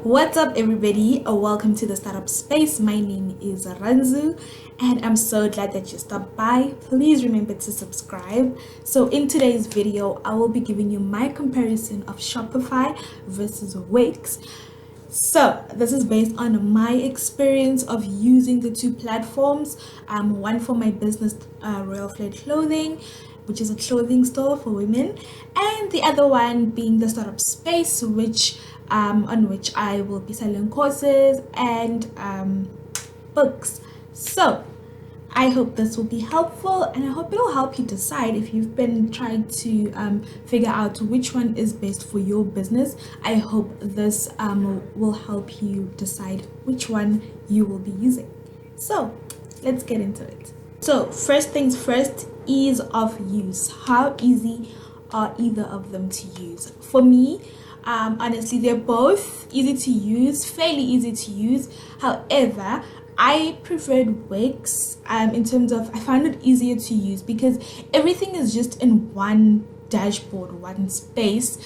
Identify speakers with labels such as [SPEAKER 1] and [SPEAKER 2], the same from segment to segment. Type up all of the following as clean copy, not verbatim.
[SPEAKER 1] What's up, everybody? Welcome to the startup space. My name is Ranzu and I'm so glad that you stopped by. Please remember to subscribe. So in today's video, I will be giving you my comparison of Shopify versus Wix. So this is based on my experience of using the two platforms. One for my business, Royal Flight Clothing, which is a clothing store for women, and the other one being the startup space, which on which I will be selling courses and books. So I hope this will be helpful, and I hope it'll help you decide if you've been trying to figure out which one is best for your business. I hope this will help you decide which one you will be using. So let's get into it. So first things first, ease of use. How easy are either of them to use? For me, honestly, they're both easy to use, fairly easy to use. However, I preferred Wix in terms of I found it easier to use because everything is just in one dashboard, one space,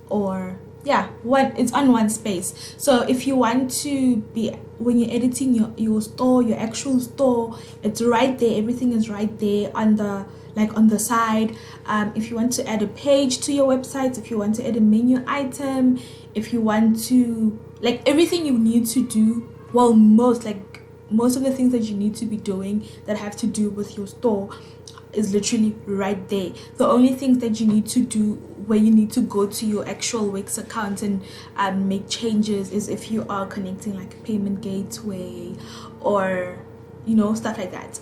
[SPEAKER 1] or it's on one space. So if you want to be, when you're editing your store, your actual store, it's right there. Everything is right there on the side. If you want to add a page to your website, if you want to add a menu item, if you want to, everything you need to do, most of the things that you need to be doing that have to do with your store is literally right there. The only things that you need to do where you need to go to your actual Wix account and make changes is if you are connecting like a payment gateway or stuff like that.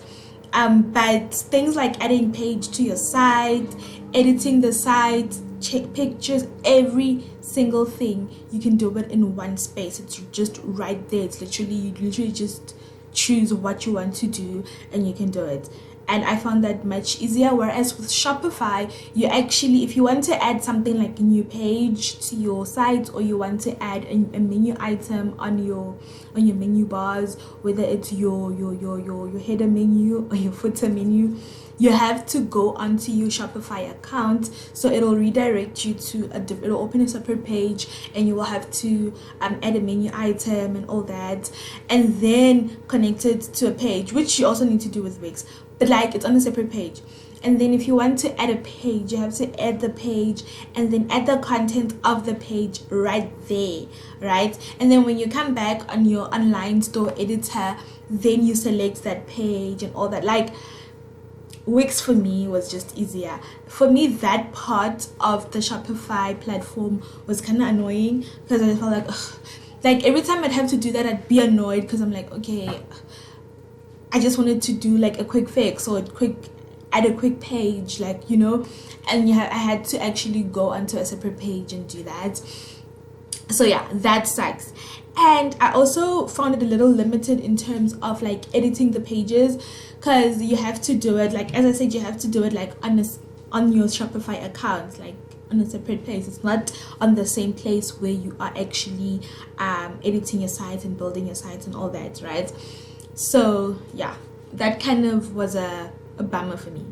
[SPEAKER 1] But things like adding page to your site, editing the site, check pictures, every single thing, you can do it in one space. It's just right there. It's you literally just choose what you want to do and you can do it. And I found that much easier. Whereas with Shopify, you actually, if you want to add something like a new page to your site, or you want to add a menu item on your menu bars, whether it's your header menu or your footer menu, you have to go onto your Shopify account. So it'll redirect you to it'll open a separate page, and you will have to add a menu item and all that, and then connect it to a page, which you also need to do with Wix, but it's on a separate page. And then if you want to add a page, you have to add the page and then add the content of the page right there, right? And then when you come back on your online store editor, then you select that page and all that. Wix for me was just easier. For me, that part of the Shopify platform was kind of annoying because I felt like, ugh. Every time I'd have to do that, I'd be annoyed because I'm like, okay, I just wanted to do a quick fix or add a quick page, and I had to actually go onto a separate page and do that. So yeah, that sucks. And I also found it a little limited in terms of editing the pages, because you have to do it, as I said, you have to do it on your Shopify account, on a separate place. It's not on the same place where you are actually editing your site and building your site and all that, right? So yeah, that kind of was a bummer for me.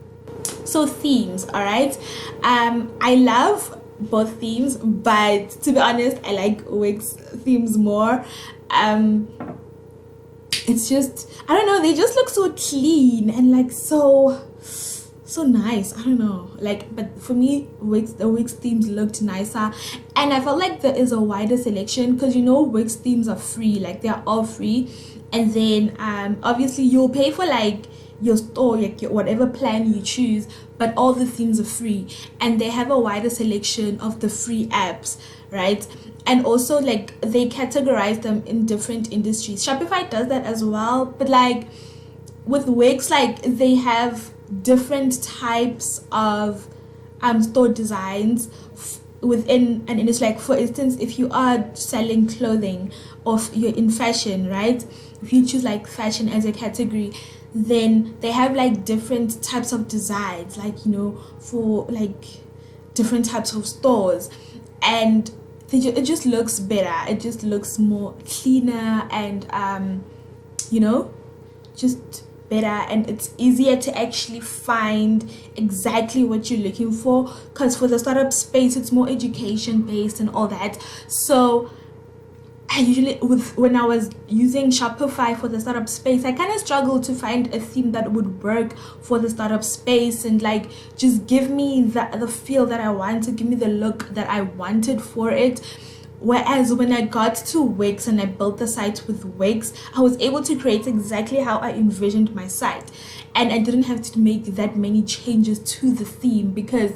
[SPEAKER 1] So themes, all right. I love both themes, but to be honest, I like Wix themes more. It's just, I don't know, they just look so clean and so nice. I don't know, but for me, the Wix themes looked nicer, and I felt like there is a wider selection because Wix themes are free, they're all free. And then obviously you'll pay for your store, whatever plan you choose, but all the themes are free, and they have a wider selection of the free apps, right? And also they categorize them in different industries. Shopify does that as well, but with Wix, they have different types of store designs within an industry. For instance, if you are selling clothing or you're in fashion, right? If you choose fashion as a category, then they have different types of designs, for different types of stores, and it just looks better. It just looks more cleaner and just better, and it's easier to actually find exactly what you're looking for, because for the startup space it's more education based and all that. So I usually, when I was using Shopify for the startup space, I kind of struggled to find a theme that would work for the startup space and like just give me the feel that I want, to give me the look that I wanted for it. Whereas when I got to Wix and I built the site with Wix, I was able to create exactly how I envisioned my site, and I didn't have to make that many changes to the theme because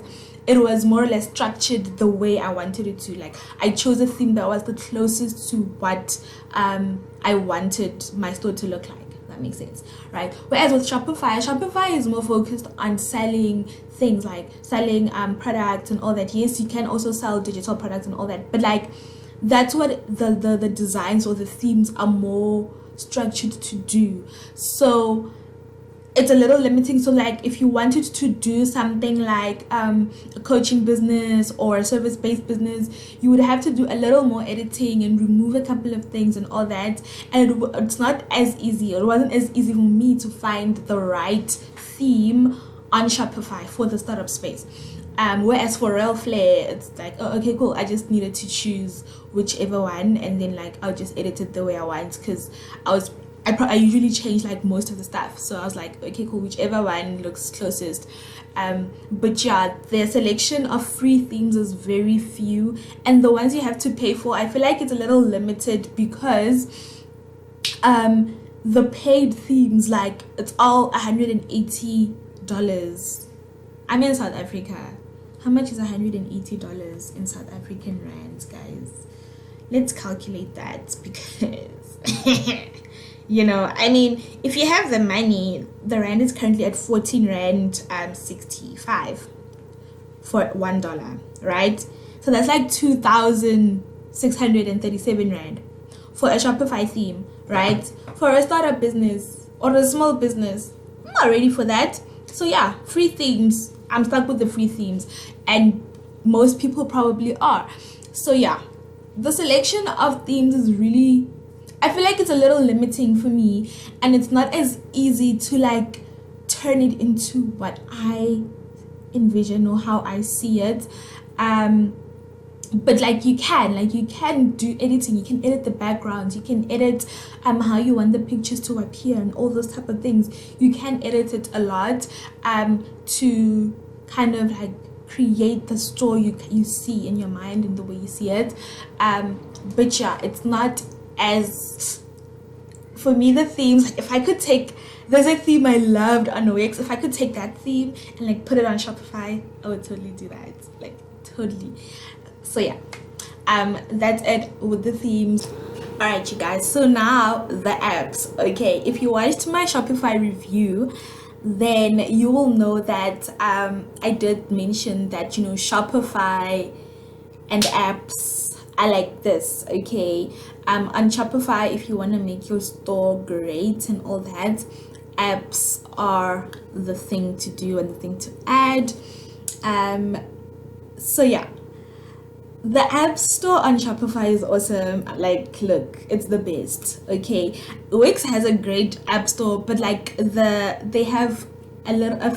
[SPEAKER 1] it was more or less structured the way I wanted it to. Like, I chose a theme that was the closest to what I wanted my store to look like. That makes sense, right? Whereas with Shopify is more focused on selling things, like selling products and all that. Yes, you can also sell digital products and all that, but like that's what the designs or the themes are more structured to do. So it's a little limiting. So like if you wanted to do something like a coaching business or a service-based business, you would have to do a little more editing and remove a couple of things and all that, and it's not as easy. It wasn't as easy for me to find the right theme on Shopify for the startup space. Whereas for Real Flair, it's like, oh, okay, cool, I just needed to choose whichever one, and then like I'll just edit it the way I want, because I usually change like most of the stuff. So I was like, okay, cool, whichever one looks closest. But yeah, the selection of free themes is very few, and the ones you have to pay for, I feel like it's a little limited because the paid themes, like it's all $180. I'm in South Africa. How much is $180 in South African rands, guys? Let's calculate that, because you know, I mean, if you have the money, the rand is currently at 14 rand 65 for $1, right? So that's like 2,637 rand for a Shopify theme, right? For a startup business or a small business, I'm not ready for that. So yeah, free themes. I'm stuck with the free themes, and most people probably are. So yeah, the selection of themes is really, I feel like it's a little limiting for me, and it's not as easy to like turn it into what I envision or how I see it. But like you can do editing, you can edit the backgrounds, you can edit how you want the pictures to appear and all those type of things. You can edit it a lot to kind of like create the store you see in your mind and the way you see it. But yeah, it's not as, for me, the themes, like if I could take, there's a theme I loved on Wix, if I could take that theme and like put it on Shopify, I would totally do that, like totally. So yeah, that's it with the themes. All right, you guys, so now the apps. Okay, if you watched my Shopify review, then you will know that I did mention that, you know, Shopify and apps are like this. Okay, on Shopify, if you want to make your store great and all that, apps are the thing to do and the thing to add. So yeah, the app store on Shopify is awesome. Like, look, it's the best. Okay, Wix has a great app store, but like they have a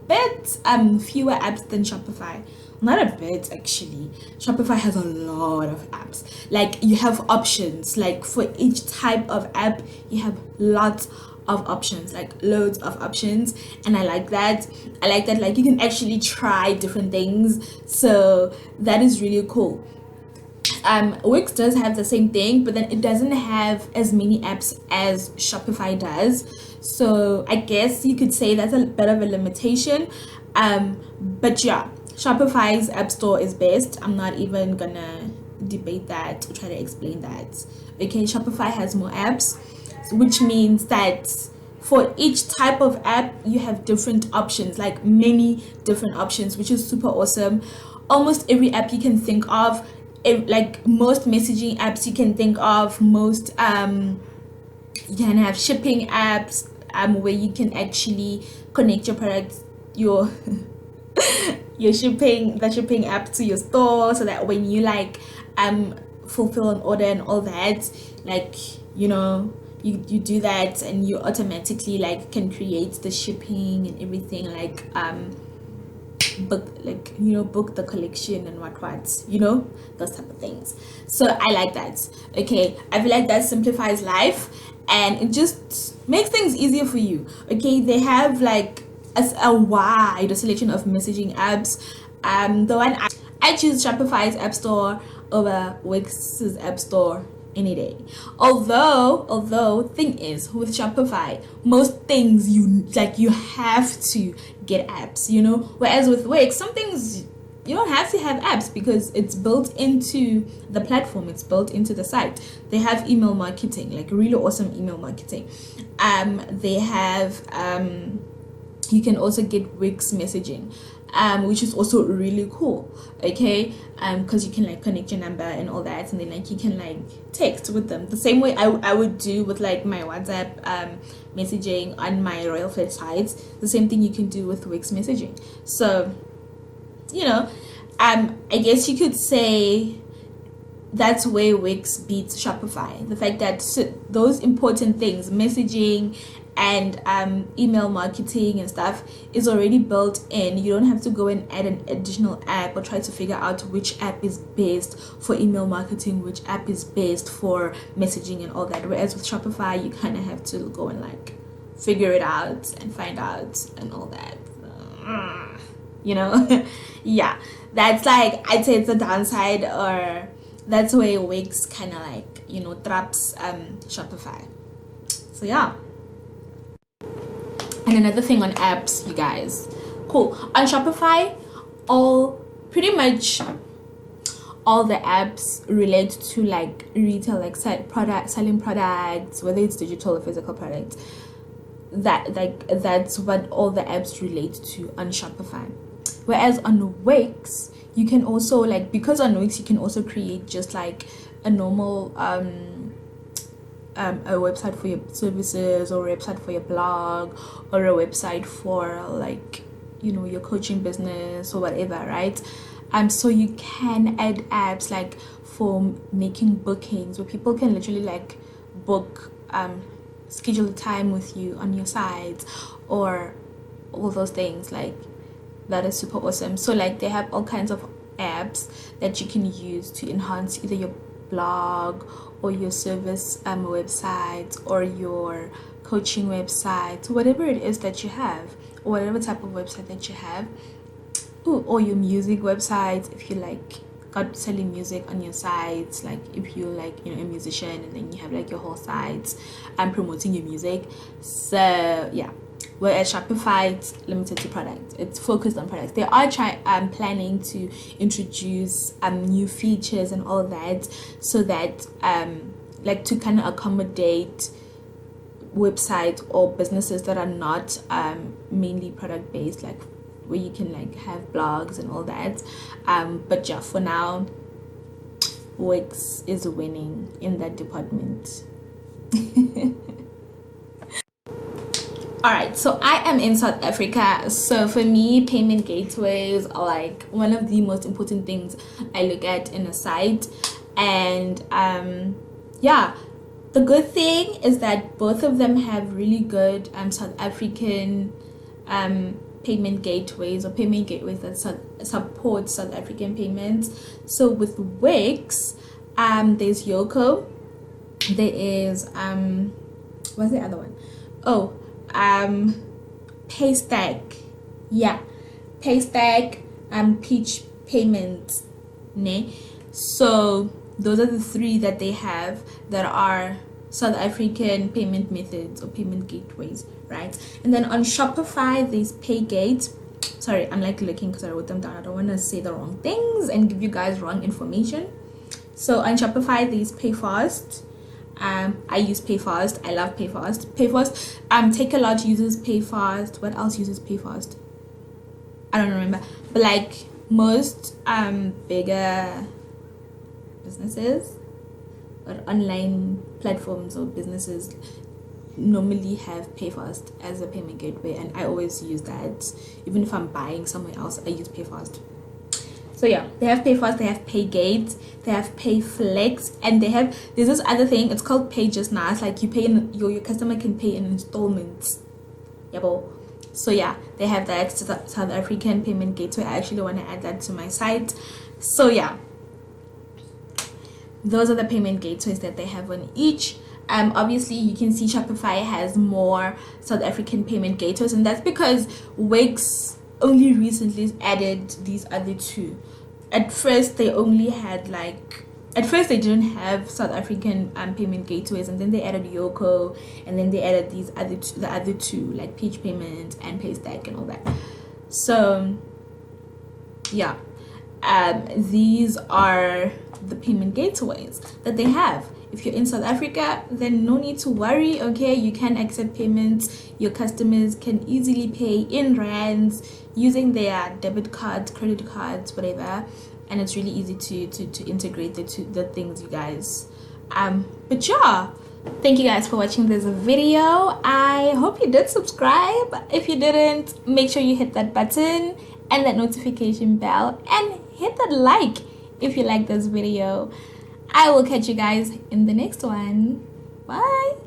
[SPEAKER 1] bit fewer apps than Shopify. Not a bit, actually. Shopify has a lot of apps. Like, you have options. Like, for each type of app, you have lots of options, like loads of options, and I like that. Like, you can actually try different things, so that is really cool. Wix does have the same thing, but then it doesn't have as many apps as Shopify does, so I guess you could say that's a bit of a limitation. But yeah, Shopify's app store is best. I'm not even gonna debate that or try to explain that. Okay, Shopify has more apps, which means that for each type of app you have different options, like many different options, which is super awesome. Almost every app you can think of, like most messaging apps you can think of, most you can have shipping apps where you can actually connect your products, your the shipping app to your store, so that when you like fulfill an order and all that, like, you know, you do that and you automatically like can create the shipping and everything, like book the collection and what, those type of things. So I like that. Okay, I feel like that simplifies life and it just makes things easier for you. Okay, they have like a wide selection of messaging apps. The one I choose Shopify's app store over Wix's app store any day. Although thing is, with Shopify, most things you have to get apps, whereas with Wix, some things you don't have to have apps because it's built into the platform, it's built into the site. They have email marketing, like really awesome email marketing. They have you can also get Wix messaging, which is also really cool. Okay, because you can like connect your number and all that, and then like you can like text with them the same way I would do with like my WhatsApp messaging on my Royal Flat sites. The same thing you can do with Wix messaging. So I guess you could say that's where Wix beats Shopify. The fact that those important things, messaging and email marketing and stuff, is already built in. You don't have to go and add an additional app or try to figure out which app is best for email marketing, which app is best for messaging and all that. Whereas with Shopify, you kind of have to go and like figure it out and find out and all that. Yeah, that's like, I'd say it's a downside, or that's where Wix kind of like traps Shopify. So yeah. And another thing on apps, you guys, cool, on Shopify, pretty much all the apps relate to like retail, like selling products, whether it's digital or physical products. That's what all the apps relate to on Shopify. Whereas on Wix, you can also like, because on Wix you can also create just like a normal a website for your services, or a website for your blog, or a website for like your coaching business or whatever, right? So you can add apps like for making bookings, where people can literally like book, schedule a time with you on your site, or all those things. Like, that is super awesome. So like they have all kinds of apps that you can use to enhance either your blog or your service website or your coaching website, whatever it is that you have, or whatever type of website that you have. Or your music website, if you like got selling music on your sites, like if you like a musician and then you have like your whole site and promoting your music. So yeah, whereas Shopify, it's limited to products, it's focused on products. They are planning to introduce new features and all that, so that like to kind of accommodate websites or businesses that are not mainly product based, like where you can like have blogs and all that. But yeah, for now, Wix is winning in that department. Alright, so I am in South Africa. So for me, payment gateways are like one of the most important things I look at in a site. And yeah, the good thing is that both of them have really good South African payment gateways, or payment gateways that support South African payments. So with Wix, there's Yoko, there is what's the other one? Paystack. Yeah, Paystack, Peach Payments. So those are the three that they have that are South African payment methods or payment gateways, right? And then on Shopify, there's Paygate. Sorry, I'm like looking because I wrote them down. I don't want to say the wrong things and give you guys wrong information. So on Shopify, there's Payfast. I use Payfast. I love Payfast. Take a Lot uses Payfast. What else uses Payfast? I don't remember. But like most bigger businesses or online platforms or businesses normally have Payfast as a payment gateway, and I always use that. Even if I'm buying somewhere else, I use Payfast. So yeah, they have Payfast, they have Paygate, they have Payflex, and there's this other thing, it's called Pay Just Now. It's like you pay your customer can pay in installments. Yeah, So yeah, they have that South African payment gateway. I actually want to add that to my site. So yeah, those are the payment gateways that they have on each. Obviously you can see Shopify has more South African payment gateways, and that's because Wix only recently added these other two. At first they didn't have South African payment gateways, and then they added Yoko, and then they added the other two, like Peach Payment and Paystack and all that. So yeah, these are the payment gateways that they have. If you're in South Africa, then no need to worry. Okay, you can accept payments. Your customers can easily pay in rands using their debit cards, credit cards, whatever, and it's really easy to integrate the things, you guys. But yeah, thank you guys for watching this video. I hope you did subscribe. If you didn't, make sure you hit that button and that notification bell, and hit that like if you like this video. I will catch you guys in the next one. Bye.